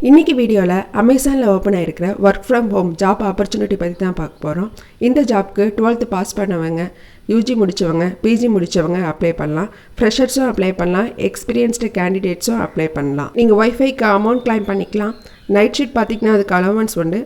இன்றைக்கி வீடியோவில் அமேசானில் ஓப்பன் ஆகிருக்கிற work from home job opportunity பற்றி தான் பார்க்க போகிறோம். இந்த ஜாப்க்கு 12th பாஸ் பண்ணவங்க, யூஜி முடித்தவங்க, பிஜி முடித்தவங்க அப்ளை பண்ணலாம். ஃப்ரெஷர்ஸும் அப்ளை பண்ணலாம், எக்ஸ்பீரியன்ஸ்டு கேண்டிடேட்ஸும் அப்ளை பண்ணலாம். நீங்கள் ஒய்ஃபைக்கு அமௌண்ட் கிளைம் பண்ணிக்கலாம். நைட் ஷிஃப்ட் பார்த்திங்கன்னா அதுக்கு அலவன்ஸ் உண்டு.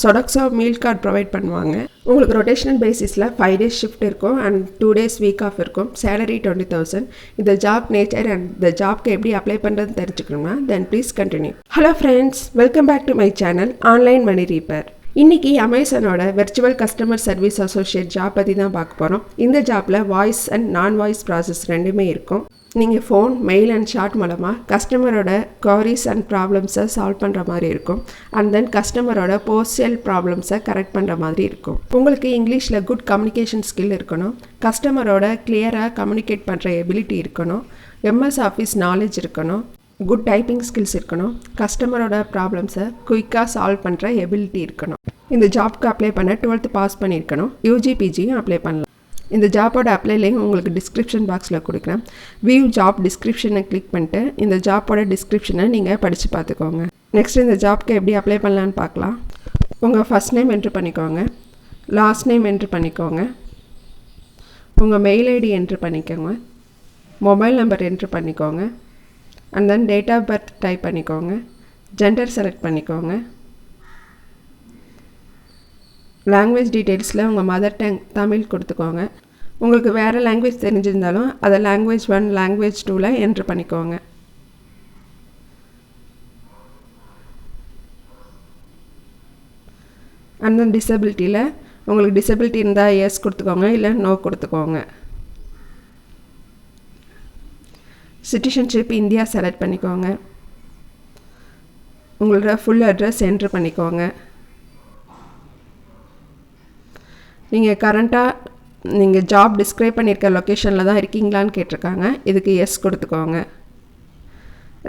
சொடக்ஸோ மீல் கார்டு ப்ரொவைட் பண்ணுவாங்க. உங்களுக்கு ரொட்டேஷனல் பேசிஸில் 5 days ஷிஃப்ட் இருக்கும் அண்ட் 2 days வீக் ஆஃப் இருக்கும். சேலரி 20,000. இந்த ஜாப் நேச்சர் அண்ட் இந்த ஜாப்க்கு எப்படி அப்ளை பண்ணுறதுன்னு தெரிஞ்சுக்கணும்னா then please continue. Hello friends, welcome back to my channel online money reaper. இன்றைக்கி அமேசானோட virtual customer service associate job பற்றி தான் பார்க்க போகிறோம். இந்த ஜாப்பில் voice and non voice process ரெண்டுமே இருக்கும். நீங்கள் ஃபோன், மெயில் அண்ட் சாட் மூலமாக கஸ்டமரோட குவரிஸ் அண்ட் ப்ராப்ளம்ஸை சால்வ் பண்ணுற மாதிரி இருக்கும். அண்ட் தென் கஸ்டமரோட போஸ்டல் ப்ராப்ளம்ஸை கரெக்ட் பண்ணுற மாதிரி இருக்கும். உங்களுக்கு இங்கிலீஷில் குட் கம்யூனிகேஷன் ஸ்கில் இருக்கணும். கஸ்டமரோட கிளியராக கம்யூனிகேட் பண்ணுற எபிலிட்டி இருக்கணும். எம்எஸ் ஆஃபீஸ் நாலேஜ் இருக்கணும். குட் டைப்பிங் ஸ்கில்ஸ் இருக்கணும். கஸ்டமரோட ப்ராப்ளம்ஸை குயிக்காக சால்வ் பண்ணுற எபிலிட்டி இருக்கணும். இந்த ஜாப்க்கு அப்ளை பண்ண 12th பாஸ் பண்ணியிருக்கணும். யூஜி பிஜியும் அப்ளை பண்ணலாம். இந்த ஜாப்போட அப்ளை லிங்க் உங்களுக்கு டிஸ்கிரிப்ஷன் பாக்ஸில் கொடுக்குறேன். வியூ ஜாப் டிஸ்கிரிப்ஷனை கிளிக் பண்ணிட்டு இந்த ஜாப்போட டிஸ்கிரிப்ஷனை நீங்கள் படித்து பார்த்துக்கோங்க. நெக்ஸ்ட் இந்த ஜாப்க்கு எப்படி அப்ளை பண்ணலான்னு பார்க்கலாம். உங்கள் ஃபர்ஸ்ட் நேம் என்ட்ரு பண்ணிக்கோங்க, லாஸ்ட் நேம் என்ட்ரு பண்ணிக்கோங்க, உங்கள் மெயில் ஐடி என்ட்ரு பண்ணிக்கோங்க, மொபைல் நம்பர் என்ட்ரு பண்ணிக்கோங்க, and then date of birth type பண்ணிக்கோங்க, ஜெண்டர் செலக்ட் பண்ணிக்கோங்க. லாங்குவேஜ் டீட்டெயில்ஸில் உங்கள் மதர் டங் தமிழ் கொடுத்துக்கோங்க. உங்களுக்கு வேறு லாங்குவேஜ் தெரிஞ்சிருந்தாலும் அதை லாங்குவேஜ் 1, லாங்குவேஜ் 2ல் என்ட்ரு பண்ணிக்கோங்க. அண்ட் தென் டிசபிலிட்டியில் உங்களுக்கு டிசபிலிட்டி இருந்தால் எஸ் கொடுத்துக்கோங்க, இல்லை நோ கொடுத்துக்கோங்க. சிட்டிசன்ஷிப் இந்தியா செலக்ட் பண்ணிக்கோங்க. உங்களோட ஃபுல் அட்ரஸ் என்ட்ரு பண்ணிக்கோங்க. நீங்கள் கரண்ட்டாக நீங்கள் ஜாப் டிஸ்கிரைப் பண்ணியிருக்க லொக்கேஷனில் தான் இருக்கீங்களான்னு கேட்டிருக்காங்க. இதுக்கு எஸ் கொடுத்துக்கோங்க.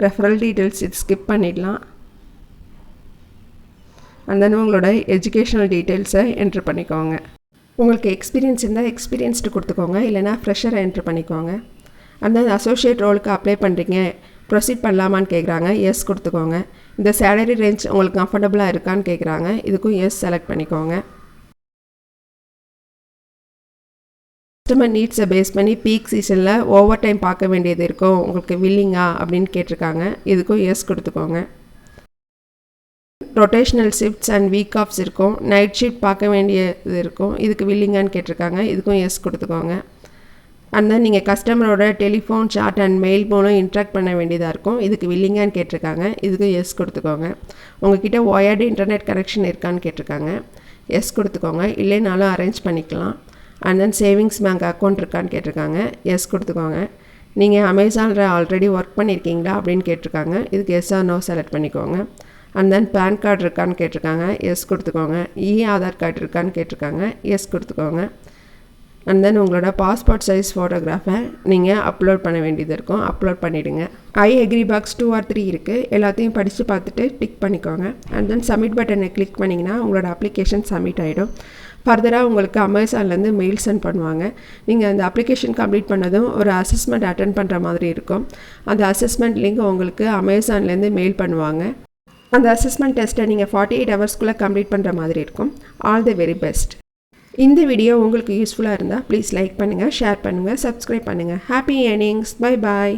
ரெஃபரல் டீட்டெயில்ஸ் இது ஸ்கிப் பண்ணிடலாம். அண்ட் தென் உங்களோட எஜுகேஷ்னல் டீட்டெயில்ஸை என்ட்ரு பண்ணிக்கோங்க. உங்களுக்கு எக்ஸ்பீரியன்ஸ் இருந்தால் எக்ஸ்பீரியன்ஸ்டு கொடுத்துக்கோங்க, இல்லைனா ஃப்ரெஷரை என்ட்ரு பண்ணிக்கோங்க. அண்ட் தென் அசோசியேட் ரோலுக்கு அப்ளை பண்ணுறீங்க, ப்ரொசீட் பண்ணலாமான்னு கேட்குறாங்க. எஸ் கொடுத்துக்கோங்க. இந்த சேலரி ரேஞ்ச் உங்களுக்கு கம்ஃபர்டபுளாக இருக்கான்னு கேட்குறாங்க. இதுக்கும் எஸ் செலக்ட் பண்ணிக்கோங்க. கஸ்டமர் நீட்ஸை பேஸ் பண்ணி பீக் சீசனில் ஓவர் டைம் பார்க்க வேண்டியது இருக்கும், உங்களுக்கு வில்லிங்கா அப்படின்னு கேட்டிருக்காங்க. இதுக்கும் எஸ் கொடுத்துக்கோங்க. Rotational shifts and week of இருக்கும். நைட் ஷிஃப்ட் பார்க்க வேண்டியது இருக்கும். இதுக்கு வில்லிங்கான்னு கேட்டிருக்காங்க. இதுக்கும் எஸ் கொடுத்துக்கோங்க. அண்ட் தென் நீங்கள் கஸ்டமரோட டெலிஃபோன், சாட் அண்ட் மெயில் மூலம் இன்ட்ராக்ட் பண்ண வேண்டியதாக இருக்கும். இதுக்கு வில்லிங்கான்னு கேட்டிருக்காங்க. இதுக்கும் எஸ் கொடுத்துக்கோங்க. உங்ககிட்ட ஒயர்டு இன்டர்நெட் கனெக்ஷன் இருக்கான்னு கேட்டிருக்காங்க. எஸ் கொடுத்துக்கோங்க. இல்லைனாலும் அரேஞ்ச் பண்ணிக்கலாம். And then savings bank account இருக்கான்னு கேட்டிருக்காங்க. எஸ் கொடுத்துக்கோங்க. நீங்கள் அமேசானில் ஆல்ரெடி ஒர்க் பண்ணியிருக்கீங்களா அப்படின்னு கேட்டிருக்காங்க. இதுக்கு எஸ் ஆர் நோ செலக்ட் பண்ணிக்கோங்க. அண்ட் தென் பேன் கார்டு இருக்கான்னு கேட்டிருக்காங்க. எஸ் கொடுத்துக்கோங்க. ஆதார் கார்டு இருக்கான்னு கேட்டிருக்காங்க. எஸ் கொடுத்துக்கோங்க. அண்ட் தென் உங்களோட பாஸ்போர்ட் சைஸ் ஃபோட்டோகிராஃபை நீங்கள் அப்லோட் பண்ண வேண்டியது இருக்கும். அப்லோட் பண்ணிவிடுங்க. ஐ அக்ரி பாக்ஸ் 2 or 3 இருக்குது. எல்லாத்தையும் படித்து பார்த்துட்டு டிக் பண்ணிக்கோங்க. அண்ட் தென் சப்மிட் பட்டனை கிளிக் பண்ணிங்கன்னா உங்களோட அப்ளிகேஷன் சப்மிட் ஆகிடும். ஃபர்தராக உங்களுக்கு அமேசான்லேருந்து மெயில் சென்ட் பண்ணுவாங்க. நீங்கள் அந்த அப்ளிகேஷன் கம்ப்ளீட் பண்ணதும் ஒரு அசஸ்மெண்ட் அட்டென்ட் பண்ணுற மாதிரி இருக்கும். அந்த அசஸ்மெண்ட் லிங்க் உங்களுக்கு அமேசான்லேருந்து மெயில் பண்ணுவாங்க. அந்த அசஸ்மெண்ட் டெஸ்ட்டை நீங்கள் 48 hours கம்ப்ளீட் பண்ணுற மாதிரி இருக்கும். All the very best. இந்த வீடியோ உங்களுக்கு யூஸ்ஃபுல்லாக இருந்தால் ப்ளீஸ் லைக் பண்ணுங்கள், ஷேர் பண்ணுங்கள், சப்ஸ்கிரைப் பண்ணுங்கள். Happy earnings. Bye bye.